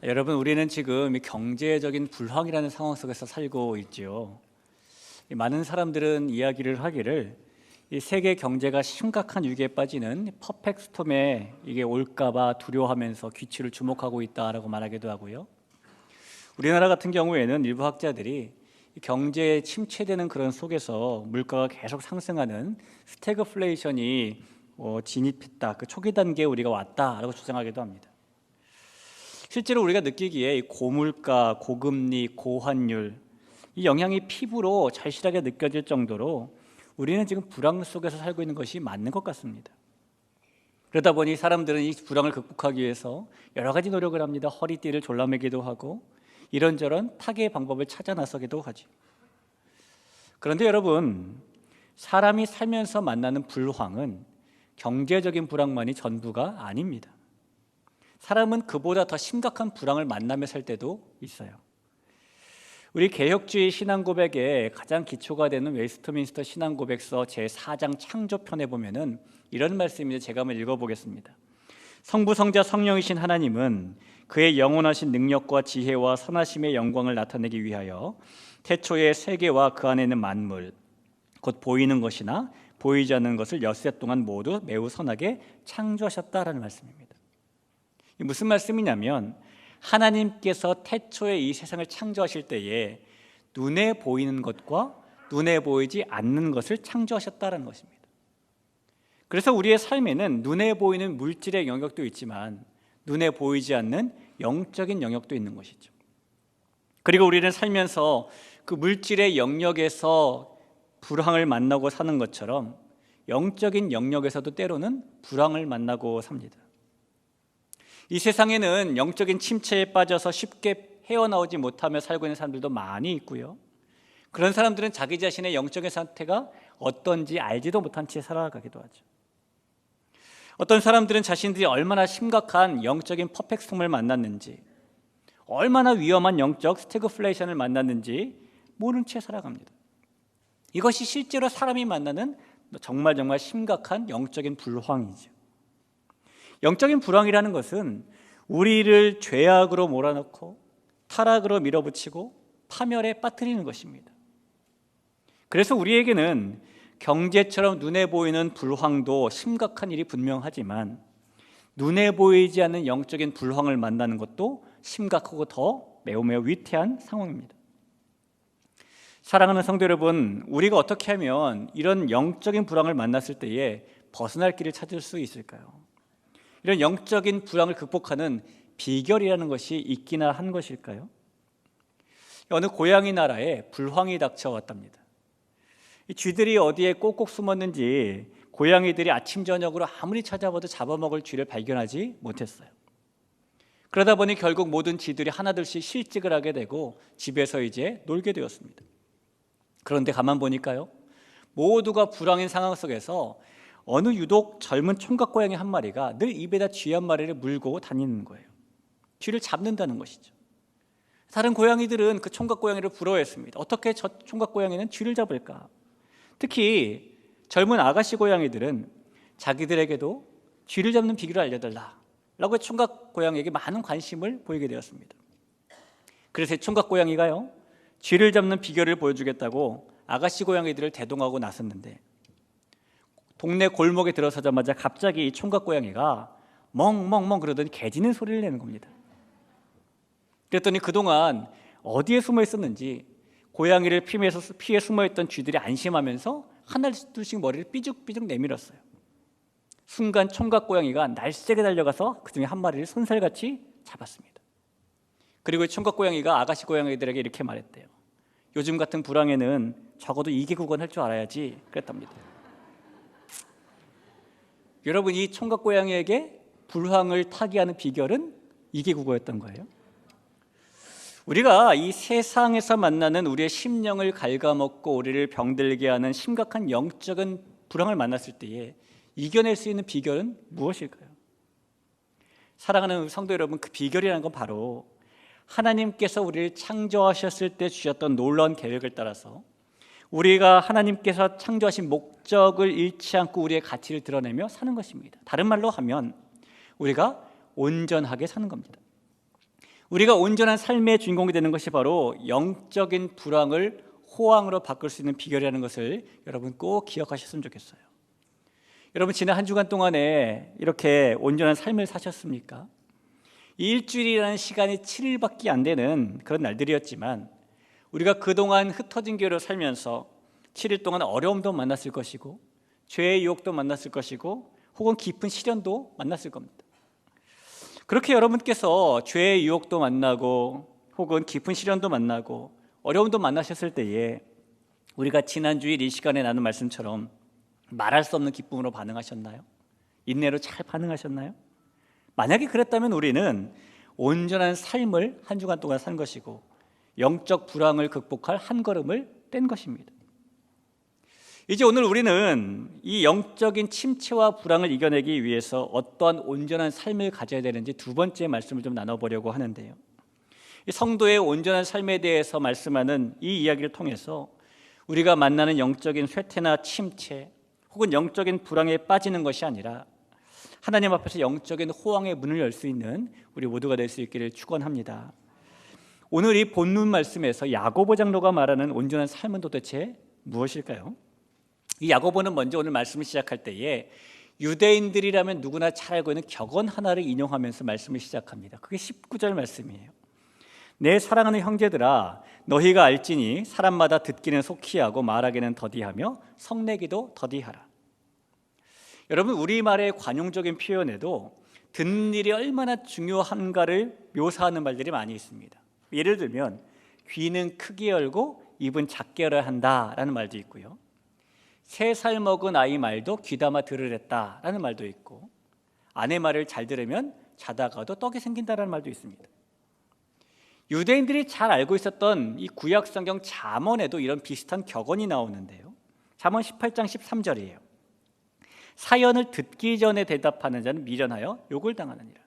여러분, 우리는 지금 이 경제적인 불황이라는 상황 속에서 살고 있지요. 많은 사람들은 이야기를 하기를 이 세계 경제가 심각한 위기에 빠지는 퍼펙트 스톰에 이게 올까봐 두려워하면서 귀추를 주목하고 있다라고 말하기도 하고요. 우리나라 같은 경우에는 일부 학자들이 경제에 침체되는 그런 속에서 물가가 계속 상승하는 스태그플레이션이 진입했다, 그 초기 단계에 우리가 왔다라고 주장하기도 합니다. 실제로 우리가 느끼기에 고물가, 고금리, 고환율 이 영향이 피부로 절실하게 느껴질 정도로 우리는 지금 불황 속에서 살고 있는 것이 맞는 것 같습니다. 그러다 보니 사람들은 이 불황을 극복하기 위해서 여러 가지 노력을 합니다. 허리띠를 졸라매기도 하고 이런저런 타개의 방법을 찾아 나서기도 하죠. 그런데 여러분, 사람이 살면서 만나는 불황은 경제적인 불황만이 전부가 아닙니다. 사람은 그보다 더 심각한 불황을 만나며 살 때도 있어요. 우리 개혁주의 신앙고백의 가장 기초가 되는 웨스트민스터 신앙고백서 제4장 창조편에 보면은 이런 말씀입니다. 제가 한번 읽어보겠습니다. 성부, 성자, 성령이신 하나님은 그의 영원하신 능력과 지혜와 선하심의 영광을 나타내기 위하여 태초에 세계와 그 안에 있는 만물, 곧 보이는 것이나 보이지 않는 것을 엿새 동안 모두 매우 선하게 창조하셨다라는 말씀입니다. 무슨 말씀이냐면 하나님께서 태초에 이 세상을 창조하실 때에 눈에 보이는 것과 눈에 보이지 않는 것을 창조하셨다는 것입니다. 그래서 우리의 삶에는 눈에 보이는 물질의 영역도 있지만 눈에 보이지 않는 영적인 영역도 있는 것이죠. 그리고 우리는 살면서 그 물질의 영역에서 불황을 만나고 사는 것처럼 영적인 영역에서도 때로는 불황을 만나고 삽니다. 이 세상에는 영적인 침체에 빠져서 쉽게 헤어나오지 못하며 살고 있는 사람들도 많이 있고요. 그런 사람들은 자기 자신의 영적인 상태가 어떤지 알지도 못한 채 살아가기도 하죠. 어떤 사람들은 자신들이 얼마나 심각한 영적인 퍼펙트움을 만났는지, 얼마나 위험한 영적 스태그플레이션을 만났는지 모른 채 살아갑니다. 이것이 실제로 사람이 만나는 정말 심각한 영적인 불황이죠. 영적인 불황이라는 것은 우리를 죄악으로 몰아넣고 타락으로 밀어붙이고 파멸에 빠뜨리는 것입니다. 그래서 우리에게는 경제처럼 눈에 보이는 불황도 심각한 일이 분명하지만 눈에 보이지 않는 영적인 불황을 만나는 것도 심각하고 더 매우 위태한 상황입니다. 사랑하는 성도 여러분, 우리가 어떻게 하면 이런 영적인 불황을 만났을 때에 벗어날 길을 찾을 수 있을까요? 이런 영적인 불황을 극복하는 비결이라는 것이 있기나 한 것일까요? 어느 고양이 나라에 불황이 닥쳐왔답니다. 이 쥐들이 어디에 꼭꼭 숨었는지 고양이들이 아침 저녁으로 아무리 찾아봐도 잡아먹을 쥐를 발견하지 못했어요. 그러다 보니 결국 모든 쥐들이 하나둘씩 실직을 하게 되고 집에서 이제 놀게 되었습니다. 그런데 가만 보니까요, 모두가 불황인 상황 속에서 어느 유독 젊은 총각고양이 한 마리가 늘 입에다 쥐 한 마리를 물고 다니는 거예요. 쥐를 잡는다는 것이죠. 다른 고양이들은 그 총각고양이를 부러워했습니다. 어떻게 저 총각고양이는 쥐를 잡을까? 특히 젊은 아가씨 고양이들은 자기들에게도 쥐를 잡는 비결을 알려달라라고 총각고양이에게 많은 관심을 보이게 되었습니다. 그래서 총각고양이가요, 쥐를 잡는 비결을 보여주겠다고 아가씨 고양이들을 대동하고 나섰는데 동네 골목에 들어서자마자 갑자기 이 총각고양이가 멍멍멍 그러더니 개 짖는 소리를 내는 겁니다. 그랬더니 그동안 어디에 숨어 있었는지 고양이를 피해 숨어있던 쥐들이 안심하면서 하나둘씩 머리를 삐죽삐죽 내밀었어요. 순간 총각고양이가 날쌔게 달려가서 그중에 한 마리를 손살같이 잡았습니다. 그리고 이 총각고양이가 아가씨 고양이들에게 이렇게 말했대요. 요즘 같은 불황에는 적어도 2개 국어는 할 줄 알아야지 그랬답니다. 여러분, 이 총각고양이에게 불황을 타개하는 비결은 2개 국어였던 거예요. 우리가 이 세상에서 만나는 우리의 심령을 갉아먹고 우리를 병들게 하는 심각한 영적인 불황을 만났을 때에 이겨낼 수 있는 비결은 무엇일까요? 사랑하는 성도 여러분, 그 비결이라는 건 바로 하나님께서 우리를 창조하셨을 때 주셨던 놀라운 계획을 따라서 우리가 하나님께서 창조하신 목적을 잃지 않고 우리의 가치를 드러내며 사는 것입니다. 다른 말로 하면 우리가 온전하게 사는 겁니다. 우리가 온전한 삶의 주인공이 되는 것이 바로 영적인 불황을 호황으로 바꿀 수 있는 비결이라는 것을 여러분 꼭 기억하셨으면 좋겠어요. 여러분, 지난 한 주간 동안에 이렇게 온전한 삶을 사셨습니까? 일주일이라는 시간이 7일밖에 안 되는 그런 날들이었지만 우리가 그동안 흩어진 교회로 살면서 7일 동안 어려움도 만났을 것이고 죄의 유혹도 만났을 것이고 혹은 깊은 시련도 만났을 겁니다. 그렇게 여러분께서 죄의 유혹도 만나고 혹은 깊은 시련도 만나고 어려움도 만나셨을 때에 우리가 지난 주일 이 시간에 나눈 말씀처럼 말할 수 없는 기쁨으로 반응하셨나요? 인내로 잘 반응하셨나요? 만약에 그랬다면 우리는 온전한 삶을 한 주간 동안 산 것이고 영적 불황을 극복할 한 걸음을 뗀 것입니다. 이제 오늘 우리는 이 영적인 침체와 불황을 이겨내기 위해서 어떠한 온전한 삶을 가져야 되는지 두 번째 말씀을 좀 나눠보려고 하는데요. 이 성도의 온전한 삶에 대해서 말씀하는 이 이야기를 통해서 우리가 만나는 영적인 쇠퇴나 침체 혹은 영적인 불황에 빠지는 것이 아니라 하나님 앞에서 영적인 호황의 문을 열 수 있는 우리 모두가 될 수 있기를 축원합니다. 오늘 이 본문 말씀에서 야고보 장로가 말하는 온전한 삶은 도대체 무엇일까요? 이 야고보는 먼저 오늘 말씀을 시작할 때에 유대인들이라면 누구나 잘 알고 있는 격언 하나를 인용하면서 말씀을 시작합니다. 그게 19절 말씀이에요. 내 사랑하는 형제들아, 너희가 알지니 사람마다 듣기는 속히하고 말하기는 더디하며 성내기도 더디하라. 여러분, 우리말의 관용적인 표현에도 듣는 일이 얼마나 중요한가를 묘사하는 말들이 많이 있습니다. 예를 들면 귀는 크게 열고 입은 작게 열어야 한다라는 말도 있고요, 3살 먹은 아이 말도 귀담아 들으랬다라는 말도 있고, 아내 말을 잘 들으면 자다가도 떡이 생긴다라는 말도 있습니다. 유대인들이 잘 알고 있었던 이 구약 성경 잠언에도 이런 비슷한 격언이 나오는데요. 잠언 18장 13절이에요. 사연을 듣기 전에 대답하는 자는 미련하여 욕을 당하느니라.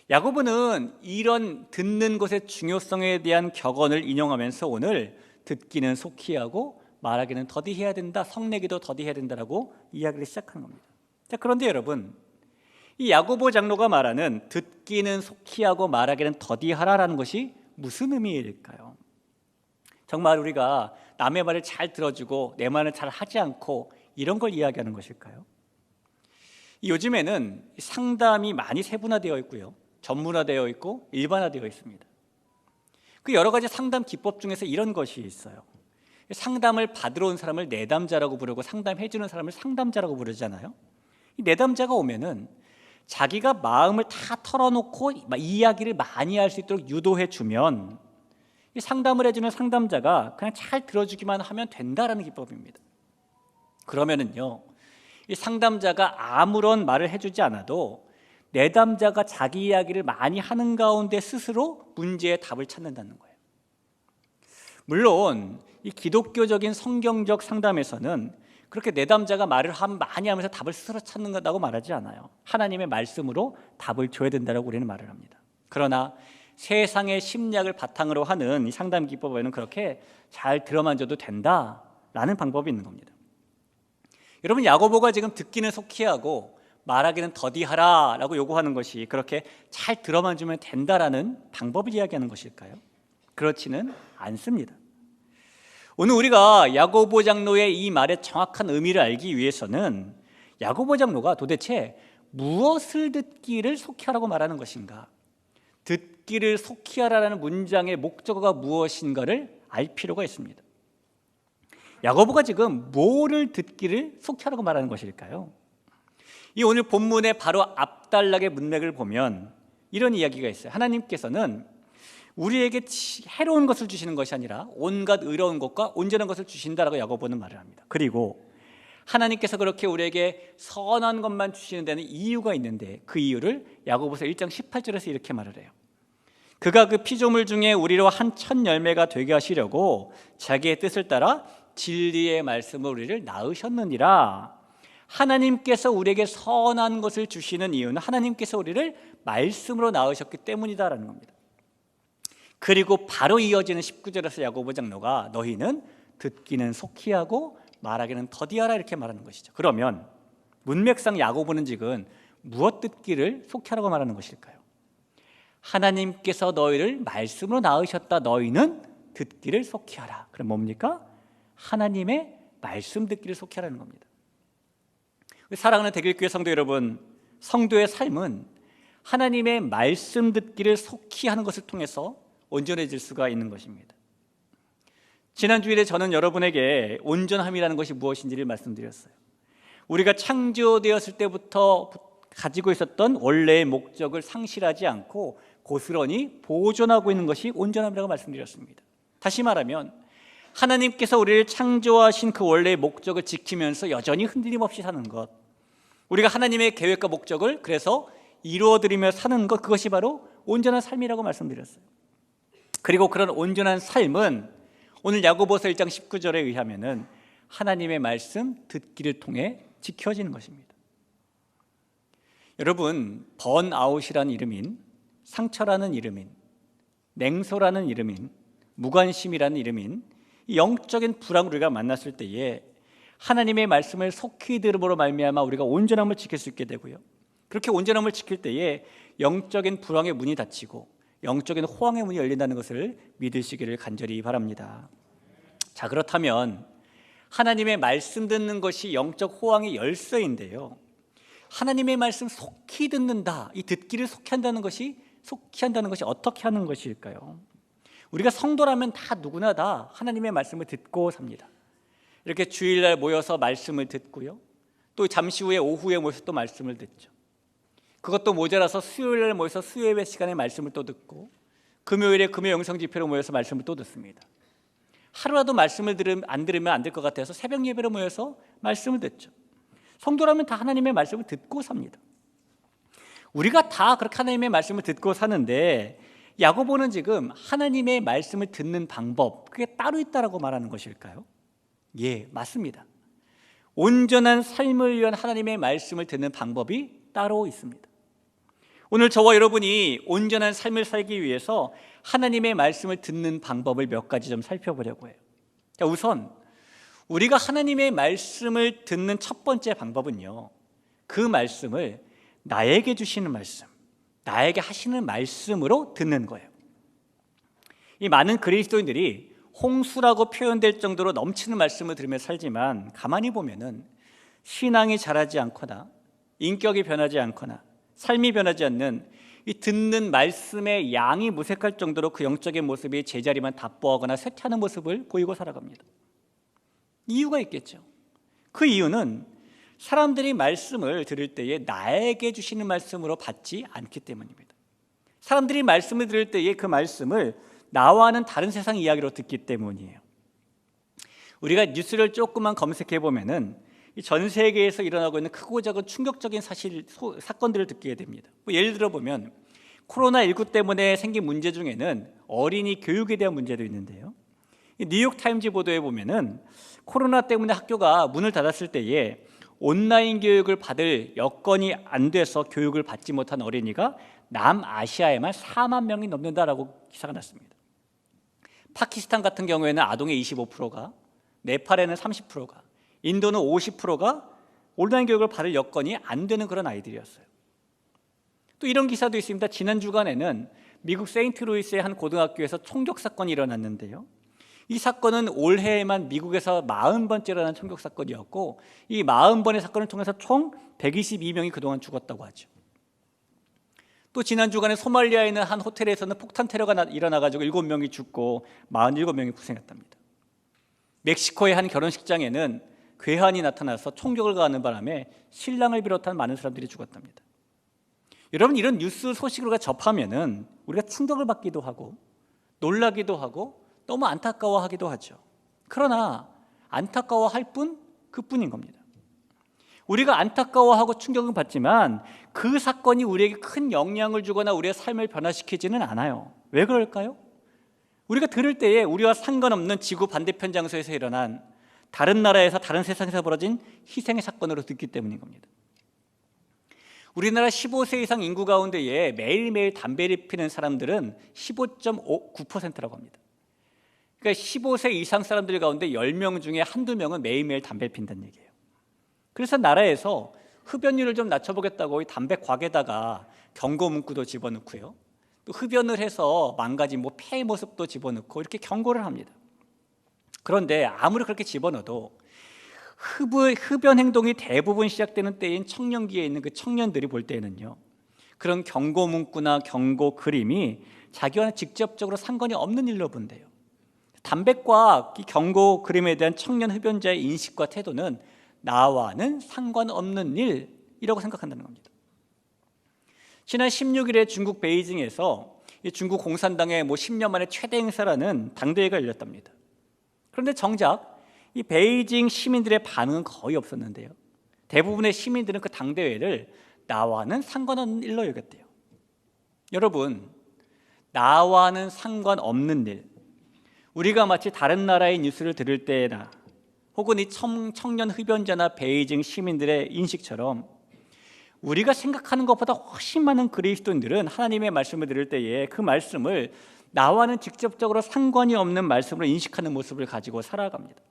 야고보는 이런 듣는 것의 중요성에 대한 격언을 인용하면서 오늘 듣기는 속히 하고 말하기는 더디해야 된다, 성내기도 더디해야 된다라고 이야기를 시작하는 겁니다. 자, 그런데 여러분, 이 야고보 장로가 말하는 듣기는 속히 하고 말하기는 더디하라라는 것이 무슨 의미일까요? 정말 우리가 남의 말을 잘 들어주고 내 말을 잘 하지 않고 이런 걸 이야기하는 것일까요? 요즘에는 상담이 많이 세분화되어 있고요, 전문화되어 있고 일반화되어 있습니다. 그 여러 가지 상담 기법 중에서 이런 것이 있어요. 상담을 받으러 온 사람을 내담자라고 부르고 상담해 주는 사람을 상담자라고 부르잖아요. 이 내담자가 오면은 자기가 마음을 다 털어놓고 이야기를 많이 할 수 있도록 유도해 주면 이 상담을 해주는 상담자가 그냥 잘 들어주기만 하면 된다라는 기법입니다. 그러면은요, 이 상담자가 아무런 말을 해주지 않아도 내담자가 자기 이야기를 많이 하는 가운데 스스로 문제의 답을 찾는다는 거예요. 물론 이 기독교적인 성경적 상담에서는 그렇게 내담자가 말을 많이 하면서 답을 스스로 찾는 거라고 말하지 않아요. 하나님의 말씀으로 답을 줘야 된다고 우리는 말을 합니다. 그러나 세상의 심리학을 바탕으로 하는 이 상담 기법에는 그렇게 잘 들어만 줘도 된다라는 방법이 있는 겁니다. 여러분, 야고보가 지금 듣기는 속히 하고 말하기는 더디하라라고 요구하는 것이 그렇게 잘 들어만 주면 된다라는 방법을 이야기하는 것일까요? 그렇지는 않습니다. 오늘 우리가 야고보 장로의 이 말의 정확한 의미를 알기 위해서는 야고보 장로가 도대체 무엇을 듣기를 속히 하라고 말하는 것인가, 듣기를 속히 하라는 문장의 목적어가 무엇인가를 알 필요가 있습니다. 야고보가 지금 뭐를 듣기를 속히 하라고 말하는 것일까요? 이 오늘 본문의 바로 앞단락의 문맥을 보면 이런 이야기가 있어요. 하나님께서는 우리에게 해로운 것을 주시는 것이 아니라 온갖 의로운 것과 온전한 것을 주신다라고 야고보는 말을 합니다. 그리고 하나님께서 그렇게 우리에게 선한 것만 주시는 데는 이유가 있는데 그 이유를 야고보서 1장 18절에서 이렇게 말을 해요. 그가 그 피조물 중에 우리로 한 첫 열매가 되게 하시려고 자기의 뜻을 따라 진리의 말씀으로 우리를 낳으셨느니라. 하나님께서 우리에게 선한 것을 주시는 이유는 하나님께서 우리를 말씀으로 낳으셨기 때문이다라는 겁니다. 그리고 바로 이어지는 19절에서 야고보 장로가 너희는 듣기는 속히 하고 말하기는 더디하라 이렇게 말하는 것이죠. 그러면 문맥상 야고보는 지금 무엇 듣기를 속히 하라고 말하는 것일까요? 하나님께서 너희를 말씀으로 낳으셨다. 너희는 듣기를 속히 하라. 그럼 뭡니까? 하나님의 말씀 듣기를 속히 하라는 겁니다. 사랑하는 대길교회 성도 여러분, 성도의 삶은 하나님의 말씀 듣기를 속히 하는 것을 통해서 온전해질 수가 있는 것입니다. 지난 주일에 저는 여러분에게 온전함이라는 것이 무엇인지를 말씀드렸어요. 우리가 창조되었을 때부터 가지고 있었던 원래의 목적을 상실하지 않고 고스란히 보존하고 있는 것이 온전함이라고 말씀드렸습니다. 다시 말하면 하나님께서 우리를 창조하신 그 원래의 목적을 지키면서 여전히 흔들림 없이 사는 것, 우리가 하나님의 계획과 목적을 그래서 이루어드리며 사는 것, 그것이 바로 온전한 삶이라고 말씀드렸어요. 그리고 그런 온전한 삶은 오늘 야고보서 1장 19절에 의하면은 하나님의 말씀 듣기를 통해 지켜지는 것입니다. 여러분, 번아웃이라는 이름인, 상처라는 이름인, 냉소라는 이름인, 무관심이라는 이름인 이 영적인 불안을 우리가 만났을 때에 하나님의 말씀을 속히 들음으로 말미암아 우리가 온전함을 지킬 수 있게 되고요, 그렇게 온전함을 지킬 때에 영적인 불황의 문이 닫히고 영적인 호황의 문이 열린다는 것을 믿으시기를 간절히 바랍니다. 자, 그렇다면 하나님의 말씀 듣는 것이 영적 호황의 열쇠인데요, 하나님의 말씀 속히 듣는다, 이 듣기를 속히 한다는 것이 어떻게 하는 것일까요? 우리가 성도라면 다 누구나 다 하나님의 말씀을 듣고 삽니다. 이렇게 주일날 모여서 말씀을 듣고요, 또 잠시 후에 오후에 모여서 또 말씀을 듣죠. 그것도 모자라서 수요일날 모여서 수요예배 시간에 말씀을 또 듣고, 금요일에 금요 영성 집회로 모여서 말씀을 또 듣습니다. 하루라도 말씀을 안 들으면 안 될 것 같아서 새벽 예배로 모여서 말씀을 듣죠. 성도라면 다 하나님의 말씀을 듣고 삽니다. 우리가 다 그렇게 하나님의 말씀을 듣고 사는데, 야고보는 지금 하나님의 말씀을 듣는 방법, 그게 따로 있다라고 말하는 것일까요? 예, 맞습니다. 온전한 삶을 위한 하나님의 말씀을 듣는 방법이 따로 있습니다. 오늘 저와 여러분이 온전한 삶을 살기 위해서 하나님의 말씀을 듣는 방법을 몇 가지 좀 살펴보려고 해요. 자, 우선 우리가 하나님의 말씀을 듣는 첫 번째 방법은요, 그 말씀을 나에게 주시는 말씀, 나에게 하시는 말씀으로 듣는 거예요. 이 많은 그리스도인들이 홍수라고 표현될 정도로 넘치는 말씀을 들으며 살지만 가만히 보면은 신앙이 자라지 않거나 인격이 변하지 않거나 삶이 변하지 않는, 이 듣는 말씀의 양이 무색할 정도로 그 영적인 모습이 제자리만 답보하거나 쇠퇴하는 모습을 보이고 살아갑니다. 이유가 있겠죠. 그 이유는 사람들이 말씀을 들을 때에 나에게 주시는 말씀으로 받지 않기 때문입니다. 사람들이 말씀을 들을 때에 그 말씀을 나와는 다른 세상 이야기로 듣기 때문이에요. 우리가 뉴스를 조금만 검색해 보면은 전 세계에서 일어나고 있는 크고 작은 충격적인 사건들을 듣게 됩니다. 예를 들어 보면 코로나19 때문에 생긴 문제 중에는 어린이 교육에 대한 문제도 있는데요, 뉴욕타임즈 보도에 보면은 코로나 때문에 학교가 문을 닫았을 때에 온라인 교육을 받을 여건이 안 돼서 교육을 받지 못한 어린이가 남아시아에만 4만 명이 넘는다라고 기사가 났습니다. 파키스탄 같은 경우에는 아동의 25%가, 네팔에는 30%가, 인도는 50%가 온라인 교육을 받을 여건이 안 되는 그런 아이들이었어요. 또 이런 기사도 있습니다. 지난 주간에는 미국 세인트루이스의 한 고등학교에서 총격 사건이 일어났는데요, 이 사건은 올해에만 미국에서 40번째 일어난 총격 사건이었고, 이 40번의 사건을 통해서 총 122명이 그동안 죽었다고 하죠. 또 지난 주간에 소말리아에 있는 한 호텔에서는 폭탄 테러가 일어나가지고 7명이 죽고 47명이 부상했답니다. 멕시코의 한 결혼식장에는 괴한이 나타나서 총격을 가하는 바람에 신랑을 비롯한 많은 사람들이 죽었답니다. 여러분, 이런 뉴스 소식을 우리가 접하면은 우리가 충격을 받기도 하고 놀라기도 하고 너무 안타까워하기도 하죠. 그러나 안타까워할 뿐 그뿐인 겁니다. 우리가 안타까워하고 충격을 받지만 그 사건이 우리에게 큰 영향을 주거나 우리의 삶을 변화시키지는 않아요. 왜 그럴까요? 우리가 들을 때에 우리와 상관없는 지구 반대편 장소에서 일어난, 다른 나라에서 다른 세상에서 벌어진 희생의 사건으로 듣기 때문인 겁니다. 우리나라 15세 이상 인구 가운데에 매일매일 담배를 피는 사람들은 15.9%라고 합니다. 그러니까 15세 이상 사람들 가운데 10명 중에 한두 명은 매일매일 담배를 핀다는 얘기예요. 그래서 나라에서 흡연율을 좀 낮춰보겠다고 이 담배 곽에다가 경고 문구도 집어넣고요, 또 흡연을 해서 망가진 폐의 모습도 집어넣고 이렇게 경고를 합니다. 그런데 아무리 그렇게 집어넣어도 흡연 행동이 대부분 시작되는 때인 청년기에 있는 그 청년들이 볼 때에는요, 그런 경고 문구나 경고 그림이 자기와는 직접적으로 상관이 없는 일로 본대요. 담배과 이 경고 그림에 대한 청년 흡연자의 인식과 태도는 나와는 상관없는 일이라고 생각한다는 겁니다. 지난 16일에 중국 베이징에서 중국 공산당의 10년 만에 최대 행사라는 당대회가 열렸답니다. 그런데 정작 이 베이징 시민들의 반응은 거의 없었는데요, 대부분의 시민들은 그 당대회를 나와는 상관없는 일로 여겼대요. 여러분, 나와는 상관없는 일, 우리가 마치 다른 나라의 뉴스를 들을 때나 혹은 이 청년 흡연자나 베이징 시민들의 인식처럼 우리가 생각하는 것보다 훨씬 많은 그리스도인들은 하나님의 말씀을 들을 때에 그 말씀을 나와는 직접적으로 상관이 없는 말씀으로 인식하는 모습을 가지고 살아갑니다.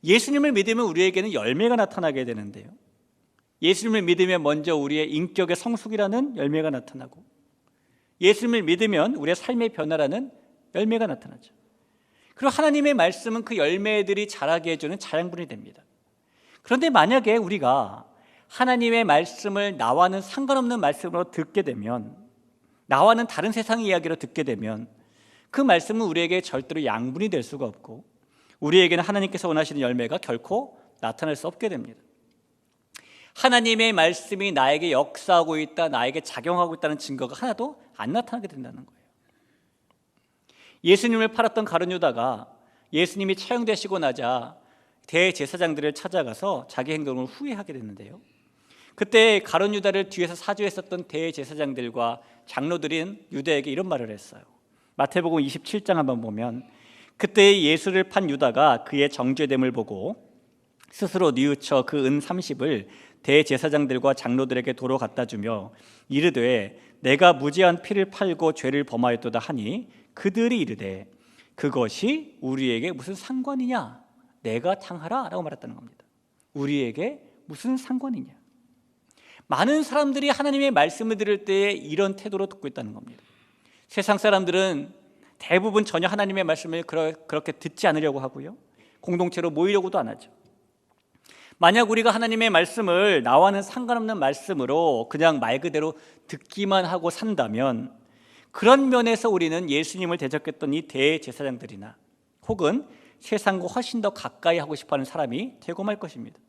예수님을 믿으면 우리에게는 열매가 나타나게 되는데요, 예수님을 믿으면 먼저 우리의 인격의 성숙이라는 열매가 나타나고, 예수님을 믿으면 우리의 삶의 변화라는 열매가 나타나죠. 그리고 하나님의 말씀은 그 열매들이 자라게 해주는 자양분이 됩니다. 그런데 만약에 우리가 하나님의 말씀을 나와는 상관없는 말씀으로 듣게 되면, 나와는 다른 세상 이야기로 듣게 되면 그 말씀은 우리에게 절대로 양분이 될 수가 없고, 우리에게는 하나님께서 원하시는 열매가 결코 나타날 수 없게 됩니다. 하나님의 말씀이 나에게 역사하고 있다, 나에게 작용하고 있다는 증거가 하나도 안 나타나게 된다는 거예요. 예수님을 팔았던 가룟 유다가 예수님이 처형되시고 나자 대제사장들을 찾아가서 자기 행동을 후회하게 됐는데요, 그때 가룟 유다를 뒤에서 사주했었던 대제사장들과 장로들인 유다에게 이런 말을 했어요. 마태복음 27장 한번 보면, 그때 예수를 판 유다가 그의 정죄됨을 보고 스스로 뉘우쳐 그 은 30을 대제사장들과 장로들에게 도로 갖다 주며 이르되 내가 무죄한 피를 팔고 죄를 범하였도다 하니, 그들이 이르되 그것이 우리에게 무슨 상관이냐, 내가 당하라 라고 말했다는 겁니다. 우리에게 무슨 상관이냐. 많은 사람들이 하나님의 말씀을 들을 때에 이런 태도로 듣고 있다는 겁니다. 세상 사람들은 대부분 전혀 하나님의 말씀을 그렇게 듣지 않으려고 하고요, 공동체로 모이려고도 안 하죠. 만약 우리가 하나님의 말씀을 나와는 상관없는 말씀으로 그냥 말 그대로 듣기만 하고 산다면, 그런 면에서 우리는 예수님을 대적했던 이 대제사장들이나 혹은 세상과 훨씬 더 가까이 하고 싶어하는 사람이 되고 말 것입니다.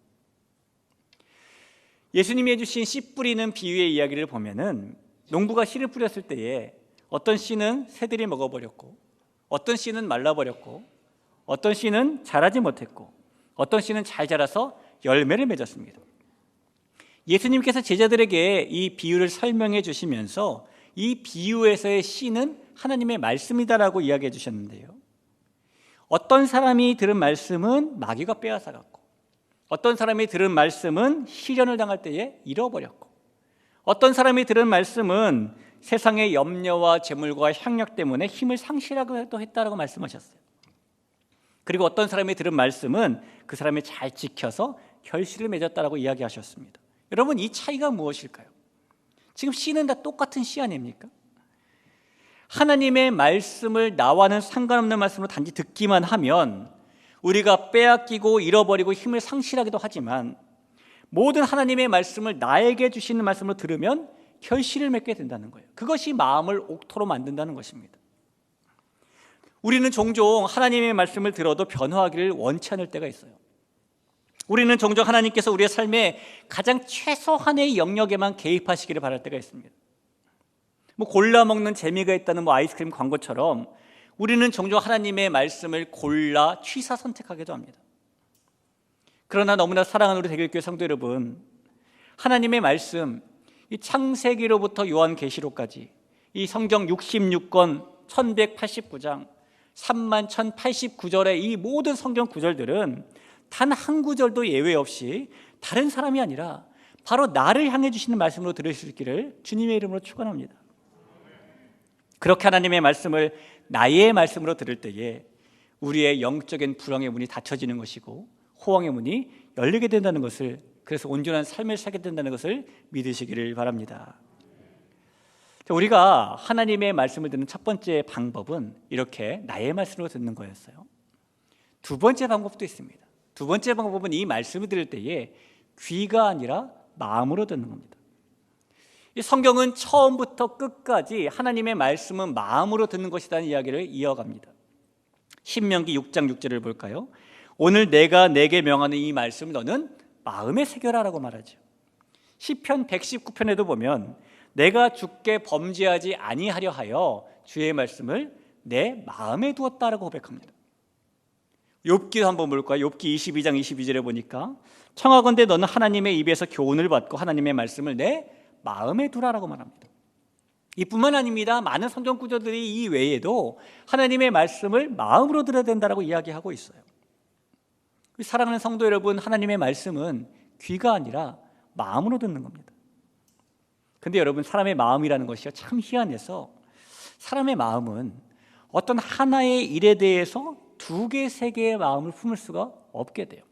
예수님이 해주신 씨 뿌리는 비유의 이야기를 보면은, 농부가 씨를 뿌렸을 때에 어떤 씨는 새들이 먹어버렸고, 어떤 씨는 말라버렸고, 어떤 씨는 자라지 못했고, 어떤 씨는 잘 자라서 열매를 맺었습니다. 예수님께서 제자들에게 이 비유를 설명해 주시면서 이 비유에서의 씨는 하나님의 말씀이다라고 이야기해 주셨는데요, 어떤 사람이 들은 말씀은 마귀가 빼앗아갔고, 어떤 사람이 들은 말씀은 시련을 당할 때에 잃어버렸고, 어떤 사람이 들은 말씀은 세상의 염려와 재물과 향락 때문에 힘을 상실하기도 했다라고 말씀하셨어요. 그리고 어떤 사람이 들은 말씀은 그 사람이 잘 지켜서 결실을 맺었다라고 이야기하셨습니다. 여러분, 이 차이가 무엇일까요? 지금 씨는 다 똑같은 씨 아닙니까? 하나님의 말씀을 나와는 상관없는 말씀으로 단지 듣기만 하면 우리가 빼앗기고 잃어버리고 힘을 상실하기도 하지만, 모든 하나님의 말씀을 나에게 주시는 말씀으로 들으면 결실을 맺게 된다는 거예요. 그것이 마음을 옥토로 만든다는 것입니다. 우리는 종종 하나님의 말씀을 들어도 변화하기를 원치 않을 때가 있어요. 우리는 종종 하나님께서 우리의 삶에 가장 최소한의 영역에만 개입하시기를 바랄 때가 있습니다. 골라 먹는 재미가 있다는 아이스크림 광고처럼 우리는 종종 하나님의 말씀을 골라 취사 선택하기도 합니다. 그러나 너무나 사랑하는 우리 대길교회 성도 여러분, 하나님의 말씀, 이 창세기로부터 요한계시록까지 이 성경 66권 1189장 31,089절의 이 모든 성경 구절들은 단 한 구절도 예외 없이 다른 사람이 아니라 바로 나를 향해 주시는 말씀으로 들으실 수 있기를 주님의 이름으로 축원합니다. 그렇게 하나님의 말씀을 나의 말씀으로 들을 때에 우리의 영적인 불황의 문이 닫혀지는 것이고 호황의 문이 열리게 된다는 것을, 그래서 온전한 삶을 살게 된다는 것을 믿으시기를 바랍니다. 우리가 하나님의 말씀을 듣는 첫 번째 방법은 이렇게 나의 말씀으로 듣는 거였어요. 두 번째 방법도 있습니다. 두 번째 방법은 이 말씀을 들을 때에 귀가 아니라 마음으로 듣는 겁니다. 이 성경은 처음부터 끝까지 하나님의 말씀은 마음으로 듣는 것이라는 이야기를 이어갑니다. 신명기 6장 6절을 볼까요? 오늘 내가 내게 명하는 이 말씀을 너는 마음에 새겨라라고 말하죠. 시편 119편에도 보면 내가 주께 범죄하지 아니하려 하여 주의 말씀을 내 마음에 두었다라고 고백합니다. 욥기도 한번 볼까요? 욥기 22장 22절에 보니까 청하건대 너는 하나님의 입에서 교훈을 받고 하나님의 말씀을 내 마음에 두라라고 말합니다. 이뿐만 아닙니다. 많은 성경 구절들이 이 외에도 하나님의 말씀을 마음으로 들어야 된다라고 이야기하고 있어요. 사랑하는 성도 여러분, 하나님의 말씀은 귀가 아니라 마음으로 듣는 겁니다. 근데 여러분, 사람의 마음이라는 것이 참 희한해서 사람의 마음은 어떤 하나의 일에 대해서 두 개, 세 개의 마음을 품을 수가 없게 돼요.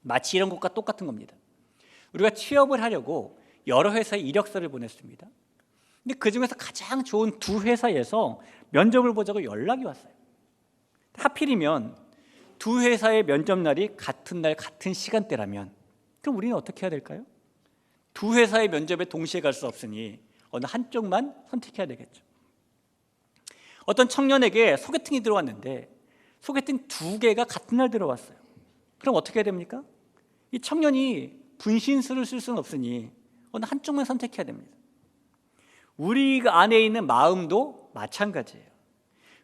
마치 이런 것과 똑같은 겁니다. 우리가 취업을 하려고 여러 회사에 이력서를 보냈습니다. 근데 그중에서 가장 좋은 두 회사에서 면접을 보자고 연락이 왔어요. 하필이면 두 회사의 면접 날이 같은 날 같은 시간대라면 그럼 우리는 어떻게 해야 될까요? 두 회사의 면접에 동시에 갈 수 없으니 어느 한쪽만 선택해야 되겠죠. 어떤 청년에게 소개팅이 들어왔는데 소개팅 두 개가 같은 날 들어왔어요. 그럼 어떻게 해야 됩니까? 이 청년이 분신술을 쓸 수는 없으니 어느 한쪽만 선택해야 됩니다. 우리 안에 있는 마음도 마찬가지예요.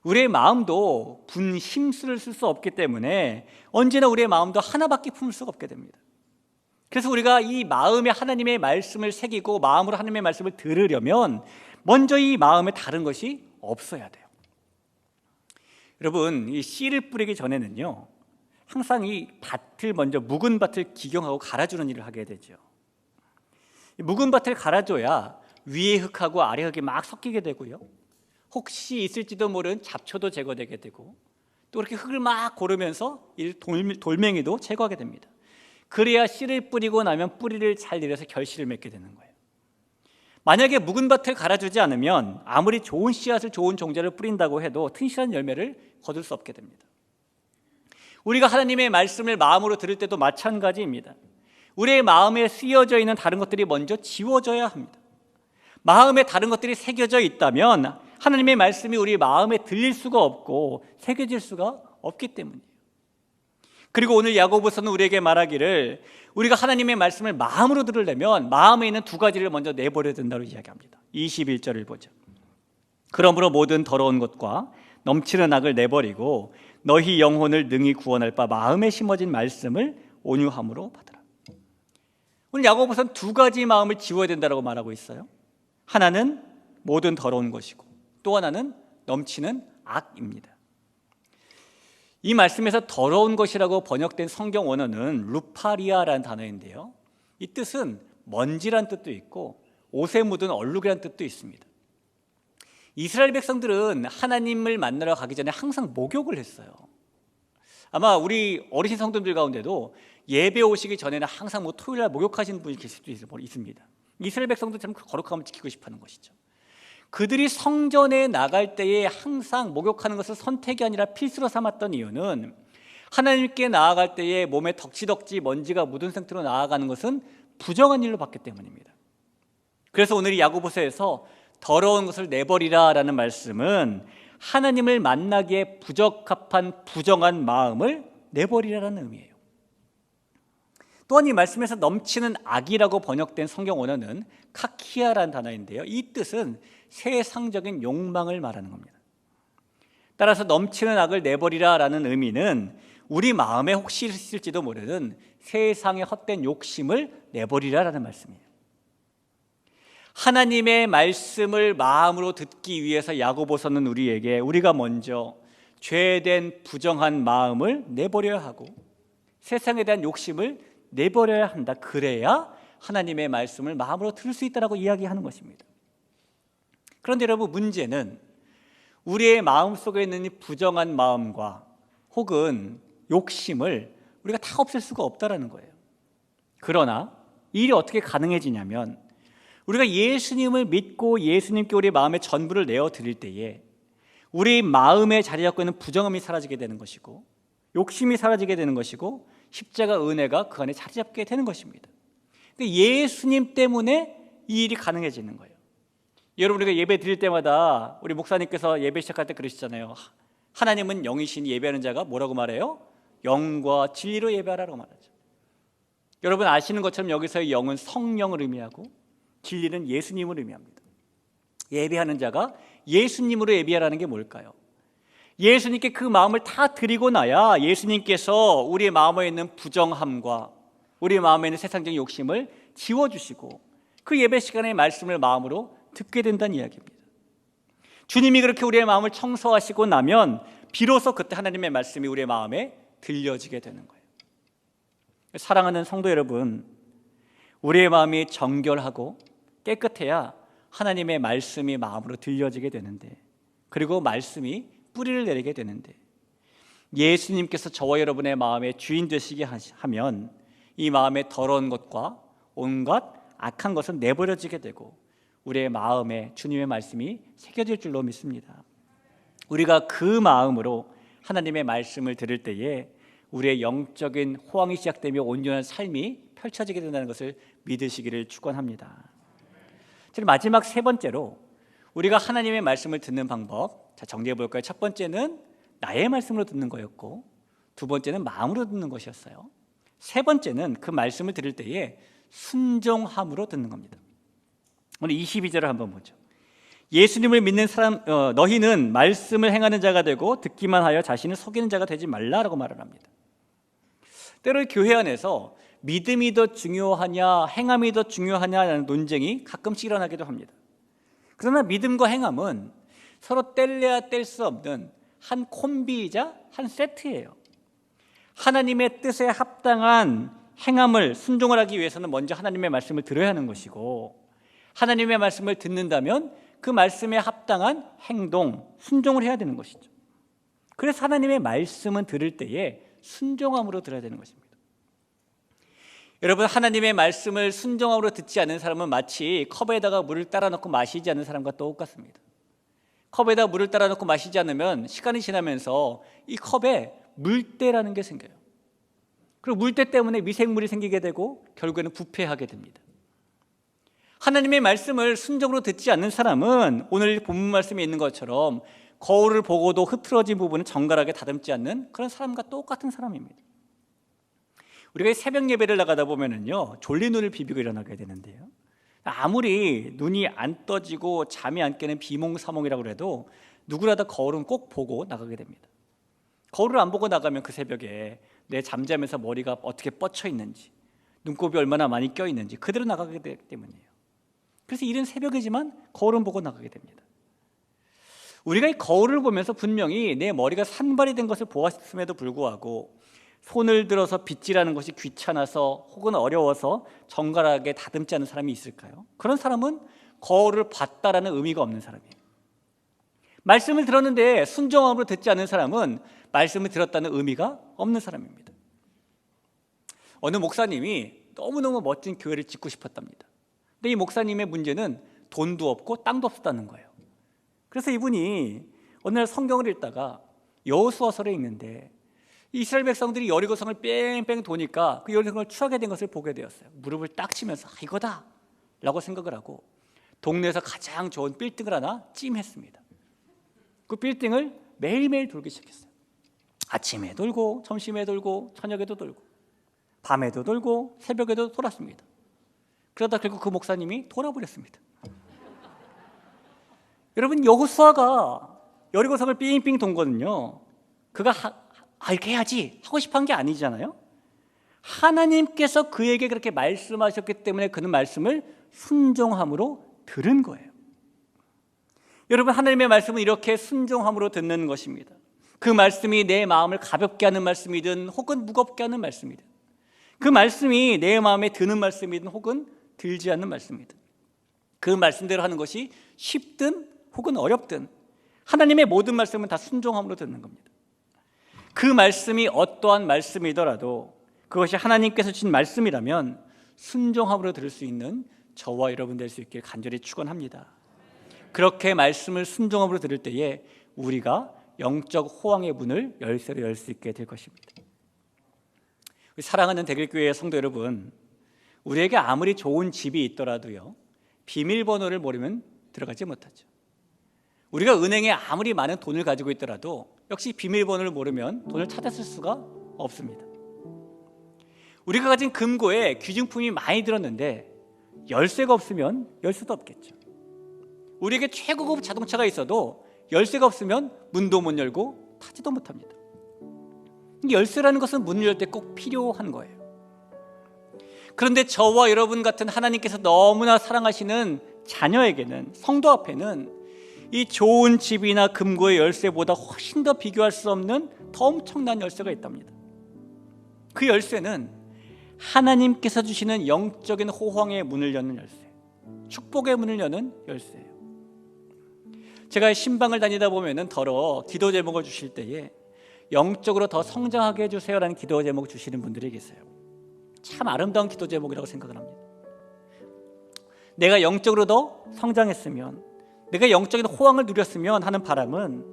우리의 마음도 분심술을 쓸 수 없기 때문에 언제나 우리의 마음도 하나밖에 품을 수가 없게 됩니다. 그래서 우리가 이 마음에 하나님의 말씀을 새기고 마음으로 하나님의 말씀을 들으려면 먼저 이 마음에 다른 것이 없어야 돼요. 여러분, 이 씨를 뿌리기 전에는요 항상 이 밭을 먼저 묵은 밭을 기경하고 갈아주는 일을 하게 되죠. 묵은 밭을 갈아줘야 위에 흙하고 아래 흙이 막 섞이게 되고요, 혹시 있을지도 모르는 잡초도 제거되게 되고 또 그렇게 흙을 막 고르면서 이 돌멩이도 제거하게 됩니다. 그래야 씨를 뿌리고 나면 뿌리를 잘 내려서 결실을 맺게 되는 거예요. 만약에 묵은 밭을 갈아주지 않으면 아무리 좋은 씨앗을 좋은 종자를 뿌린다고 해도 튼실한 열매를 거둘 수 없게 됩니다. 우리가 하나님의 말씀을 마음으로 들을 때도 마찬가지입니다. 우리의 마음에 쓰여져 있는 다른 것들이 먼저 지워져야 합니다. 마음에 다른 것들이 새겨져 있다면 하나님의 말씀이 우리 마음에 들릴 수가 없고 새겨질 수가 없기 때문이에요. 그리고 오늘 야고보서는 우리에게 말하기를 우리가 하나님의 말씀을 마음으로 들으려면 마음에 있는 두 가지를 먼저 내버려야 된다고 이야기합니다. 21절을 보죠. 그러므로 모든 더러운 것과 넘치는 악을 내버리고 너희 영혼을 능히 구원할 바 마음에 심어진 말씀을 온유함으로 받으라. 오늘 야고보서는 두 가지 마음을 지워야 된다고 말하고 있어요. 하나는 모든 더러운 것이고 또 하나는 넘치는 악입니다. 이 말씀에서 더러운 것이라고 번역된 성경 원어는 루파리아라는 단어인데요, 이 뜻은 먼지란 뜻도 있고 옷에 묻은 얼룩이란 뜻도 있습니다. 이스라엘 백성들은 하나님을 만나러 가기 전에 항상 목욕을 했어요. 아마 우리 어르신 성도들 가운데도 예배 오시기 전에는 항상 토요일 날 목욕하시는 분이 계실 수도 있습니다. 이스라엘 백성들 참 거룩함을 지키고 싶어하는 것이죠. 그들이 성전에 나갈 때에 항상 목욕하는 것을 선택이 아니라 필수로 삼았던 이유는 하나님께 나아갈 때에 몸에 덕지덕지 먼지가 묻은 상태로 나아가는 것은 부정한 일로 봤기 때문입니다. 그래서 오늘 이 야고보서에서 더러운 것을 내버리라 라는 말씀은 하나님을 만나기에 부적합한 부정한 마음을 내버리라는 의미예요. 또한 이 말씀에서 넘치는 악이라고 번역된 성경 원어는 카키아라는 단어인데요, 이 뜻은 세상적인 욕망을 말하는 겁니다. 따라서 넘치는 악을 내버리라 라는 의미는 우리 마음에 혹시 있을지도 모르는 세상의 헛된 욕심을 내버리라 라는 말씀이에요. 하나님의 말씀을 마음으로 듣기 위해서 야고보서는 우리에게 우리가 먼저 죄된 부정한 마음을 내버려야 하고 세상에 대한 욕심을 내버려야 한다. 그래야 하나님의 말씀을 마음으로 들을 수 있다고 이야기하는 것입니다. 그런데 여러분, 문제는 우리의 마음속에 있는 이 부정한 마음과 혹은 욕심을 우리가 다 없앨 수가 없다는 거예요. 그러나 이 일이 어떻게 가능해지냐면 우리가 예수님을 믿고 예수님께 우리 마음의 전부를 내어드릴 때에 우리 마음에 자리 잡고 있는 부정함이 사라지게 되는 것이고, 욕심이 사라지게 되는 것이고, 십자가 은혜가 그 안에 자리 잡게 되는 것입니다. 예수님 때문에 이 일이 가능해지는 거예요. 여러분, 우리가 예배 드릴 때마다 우리 목사님께서 예배 시작할 때 그러시잖아요. 하나님은 영이시니 예배하는 자가 뭐라고 말해요? 영과 진리로 예배하라고 말하죠. 여러분 아시는 것처럼 여기서의 영은 성령을 의미하고 진리는 예수님을 의미합니다. 예배하는 자가 예수님으로 예배하라는 게 뭘까요? 예수님께 그 마음을 다 드리고 나야 예수님께서 우리의 마음에 있는 부정함과 우리 마음에 있는 세상적인 욕심을 지워주시고 그 예배 시간의 말씀을 마음으로 듣게 된다는 이야기입니다. 주님이 그렇게 우리의 마음을 청소하시고 나면 비로소 그때 하나님의 말씀이 우리의 마음에 들려지게 되는 거예요. 사랑하는 성도 여러분, 우리의 마음이 정결하고 깨끗해야 하나님의 말씀이 마음으로 들려지게 되는데, 그리고 말씀이 뿌리를 내리게 되는데, 예수님께서 저와 여러분의 마음의 주인 되시게 하면 이 마음의 더러운 것과 온갖 악한 것은 내버려지게 되고 우리의 마음에 주님의 말씀이 새겨질 줄로 믿습니다. 우리가 그 마음으로 하나님의 말씀을 들을 때에 우리의 영적인 호황이 시작되며 온전한 삶이 펼쳐지게 된다는 것을 믿으시기를 축원합니다. 마지막 세 번째로 우리가 하나님의 말씀을 듣는 방법, 정리해 볼까요? 첫 번째는 나의 말씀으로 듣는 거였고, 두 번째는 마음으로 듣는 것이었어요. 세 번째는 그 말씀을 들을 때에 순종함으로 듣는 겁니다. 오늘 22절을 한번 보죠. 예수님을 믿는 사람 너희는 말씀을 행하는 자가 되고 듣기만 하여 자신을 속이는 자가 되지 말라라고 말을 합니다. 때로 교회 안에서 믿음이 더 중요하냐 행함이 더 중요하냐라는 논쟁이 가끔씩 일어나기도 합니다. 그러나 믿음과 행함은 서로 뗄래야 뗄 수 없는 한 콤비이자 한 세트예요. 하나님의 뜻에 합당한 행함을 순종을 하기 위해서는 먼저 하나님의 말씀을 들어야 하는 것이고, 하나님의 말씀을 듣는다면 그 말씀에 합당한 행동, 순종을 해야 되는 것이죠. 그래서 하나님의 말씀은 들을 때에 순종함으로 들어야 되는 것입니다. 여러분, 하나님의 말씀을 순종함으로 듣지 않는 사람은 마치 컵에다가 물을 따라 넣고 마시지 않는 사람과 똑같습니다. 컵에다 물을 따라 넣고 마시지 않으면 시간이 지나면서 이 컵에 물때라는 게 생겨요. 그리고 물때 때문에 미생물이 생기게 되고 결국에는 부패하게 됩니다. 하나님의 말씀을 순종으로 듣지 않는 사람은 오늘 본문 말씀에 있는 것처럼 거울을 보고도 흐트러진 부분은 정갈하게 다듬지 않는 그런 사람과 똑같은 사람입니다. 우리가 새벽 예배를 나가다 보면은요, 졸린 눈을 비비고 일어나게 되는데요, 아무리 눈이 안 떠지고 잠이 안 깨는 비몽사몽이라고 해도 누구라도 거울은 꼭 보고 나가게 됩니다. 거울을 안 보고 나가면 그 새벽에 내 잠자면서 머리가 어떻게 뻗쳐 있는지, 눈곱이 얼마나 많이 껴 있는지 그대로 나가게 되기 때문이에요. 그래서 이른 새벽이지만 거울은 보고 나가게 됩니다. 우리가 이 거울을 보면서 분명히 내 머리가 산발이 된 것을 보았음에도 불구하고 손을 들어서 빗질하는 것이 귀찮아서 혹은 어려워서 정갈하게 다듬지 않는 사람이 있을까요? 그런 사람은 거울을 봤다라는 의미가 없는 사람이에요. 말씀을 들었는데 순종함으로 듣지 않는 사람은 말씀을 들었다는 의미가 없는 사람입니다. 어느 목사님이 너무너무 멋진 교회를 짓고 싶었답니다. 근데 이 목사님의 문제는 돈도 없고 땅도 없었다는 거예요. 그래서 이분이 어느 날 성경을 읽다가 여호수아서를 읽는데 이스라엘 백성들이 여리고성을 뺑뺑 도니까 그 여리고성을 취하게 된 것을 보게 되었어요. 무릎을 딱 치면서 이거다 라고 생각을 하고 동네에서 가장 좋은 빌딩을 하나 찜했습니다. 그 빌딩을 매일매일 돌기 시작했어요. 아침에 돌고 점심에 돌고 저녁에도 돌고 밤에도 돌고 새벽에도 돌았습니다. 그러다 결국 그 목사님이 돌아버렸습니다. 여러분, 여호수아가 여리고성을 삥삥 돈 거는요, 그가 이렇게 해야지 하고 싶어 한 게 아니잖아요. 하나님께서 그에게 그렇게 말씀하셨기 때문에 그는 말씀을 순종함으로 들은 거예요. 여러분, 하나님의 말씀은 이렇게 순종함으로 듣는 것입니다. 그 말씀이 내 마음을 가볍게 하는 말씀이든 혹은 무겁게 하는 말씀이든, 그 말씀이 내 마음에 드는 말씀이든 혹은 들지 않는 말씀이든, 그 말씀대로 하는 것이 쉽든 혹은 어렵든 하나님의 모든 말씀은 다 순종함으로 듣는 겁니다. 그 말씀이 어떠한 말씀이더라도 그것이 하나님께서 주신 말씀이라면 순종함으로 들을 수 있는 저와 여러분 될 수 있길 간절히 축원합니다. 그렇게 말씀을 순종함으로 들을 때에 우리가 영적 호황의 문을 열쇠로 열 수 있게 될 것입니다. 사랑하는 대길교회 성도 여러분, 우리에게 아무리 좋은 집이 있더라도요, 비밀번호를 모르면 들어가지 못하죠. 우리가 은행에 아무리 많은 돈을 가지고 있더라도 역시 비밀번호를 모르면 돈을 찾았을 수가 없습니다. 우리가 가진 금고에 귀중품이 많이 들었는데 열쇠가 없으면 열 수도 없겠죠. 우리에게 최고급 자동차가 있어도 열쇠가 없으면 문도 못 열고 타지도 못합니다. 열쇠라는 것은 문을 열 때 꼭 필요한 거예요. 그런데 저와 여러분 같은 하나님께서 너무나 사랑하시는 자녀에게는, 성도 앞에는 이 좋은 집이나 금고의 열쇠보다 훨씬 더 비교할 수 없는 더 엄청난 열쇠가 있답니다. 그 열쇠는 하나님께서 주시는 영적인 호황의 문을 여는 열쇠, 축복의 문을 여는 열쇠예요. 제가 신방을 다니다 보면은 더러 기도 제목을 주실 때에 영적으로 더 성장하게 해주세요라는 기도 제목 주시는 분들이 계세요. 참 아름다운 기도 제목이라고 생각을 합니다. 내가 영적으로 더 성장했으면, 내가 영적인 호황을 누렸으면 하는 바람은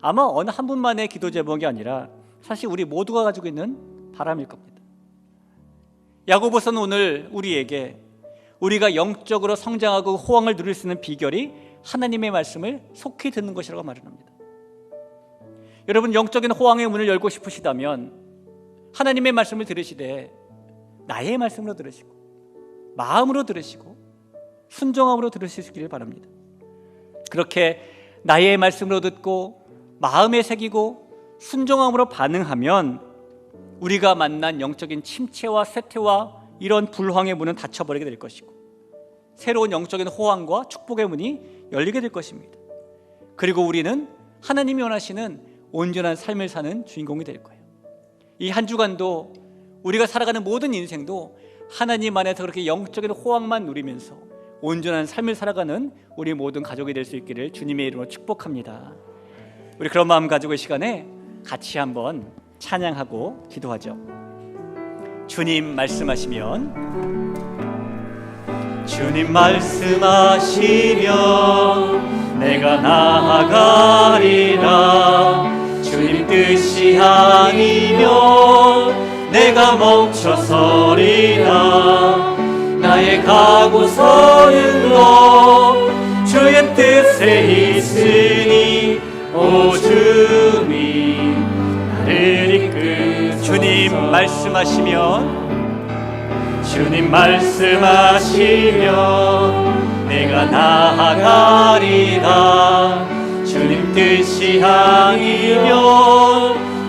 아마 어느 한 분만의 기도 제목이 아니라 사실 우리 모두가 가지고 있는 바람일 겁니다. 야고보서는 오늘 우리에게 우리가 영적으로 성장하고 호황을 누릴 수 있는 비결이 하나님의 말씀을 속히 듣는 것이라고 말을 합니다. 여러분, 영적인 호황의 문을 열고 싶으시다면 하나님의 말씀을 들으시되 나의 말씀으로 들으시고 마음으로 들으시고 순종함으로 들으시기를 바랍니다. 그렇게 나의 말씀으로 듣고 마음에 새기고 순종함으로 반응하면 우리가 만난 영적인 침체와 쇠퇴와 이런 불황의 문은 닫혀버리게 될 것이고 새로운 영적인 호황과 축복의 문이 열리게 될 것입니다. 그리고 우리는 하나님이 원하시는 온전한 삶을 사는 주인공이 될 거예요. 이 한 주간도 우리가 살아가는 모든 인생도 하나님 안에서 그렇게 영적인 호황만 누리면서 온전한 삶을 살아가는 우리 모든 가족이 될 수 있기를 주님의 이름으로 축복합니다. 우리 그런 마음 가지고 이 시간에 같이 한번 찬양하고 기도하죠. 주님 말씀하시면, 주님 말씀하시면 내가 나아가리라. 주님 뜻이 아니면 내가 멈춰서리라. 나의 가고 서는 것 주의 뜻에 있으니 오 주님 나를 이끌소서. 주님 말씀하시면, 주님 말씀하시면 내가 나아가리라. 주님 뜻이 아니면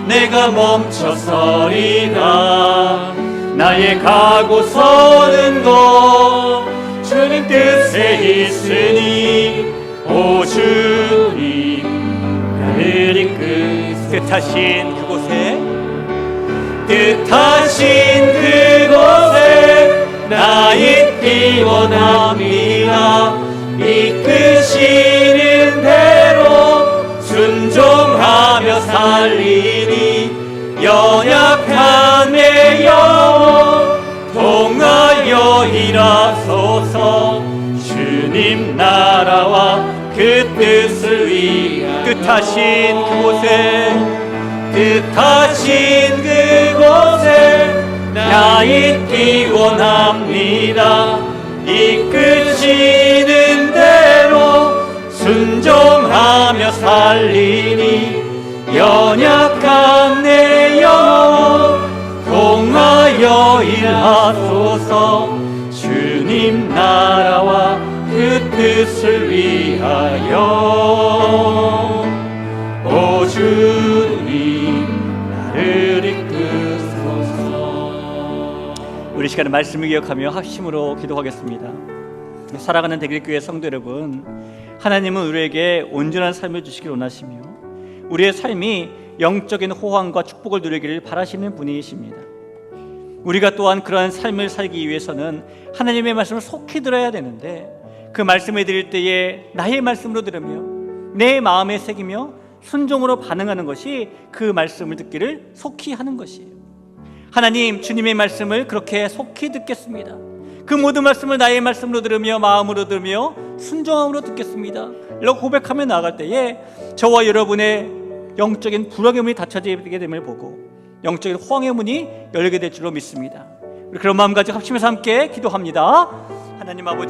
내가 멈춰서리라. 나의 가고 서는 것 주님 뜻에 있으니 오 주님 나를 이끌소서. 뜻하신 그곳에, 뜻하신 그곳에 나 있기 원합니다. 이끄시는 대로 순종하며 살리니 연약한 내 영혼 통하여 일하소서. 주님 나라와 그 뜻을 위하여 뜻하신 그곳에, 뜻하신 그곳에 나 있기 원합니다. 이끄시는 대로 순종하며 살리니 연약한 내 영혼 통하여 일하소서. 주님 나라와 그 뜻을 위하여 오 주님 나를 이끄소서. 우리 시간에 말씀을 기억하며 합심으로 기도하겠습니다. 사랑하는 대길교회 성도 여러분, 하나님은 우리에게 온전한 삶을 주시길 원하시며 우리의 삶이 영적인 호황과 축복을 누리기를 바라시는 분이십니다. 우리가 또한 그러한 삶을 살기 위해서는 하나님의 말씀을 속히 들어야 되는데 그 말씀을 드릴 때에 나의 말씀으로 들으며 내 마음에 새기며 순종으로 반응하는 것이 그 말씀을 듣기를 속히 하는 것이에요. 하나님, 주님의 말씀을 그렇게 속히 듣겠습니다. 그 모든 말씀을 나의 말씀으로 들으며 마음으로 들으며 순종함으로 듣겠습니다 라고 고백하며 나아갈 때에 저와 여러분의 영적인 불황의 문이 닫혀지게 됨을 보고 영적인 호황의 문이 열게 될 줄로 믿습니다. 우리 그런 마음 가지고 합심해서 함께 기도합니다. 하나님 아버지,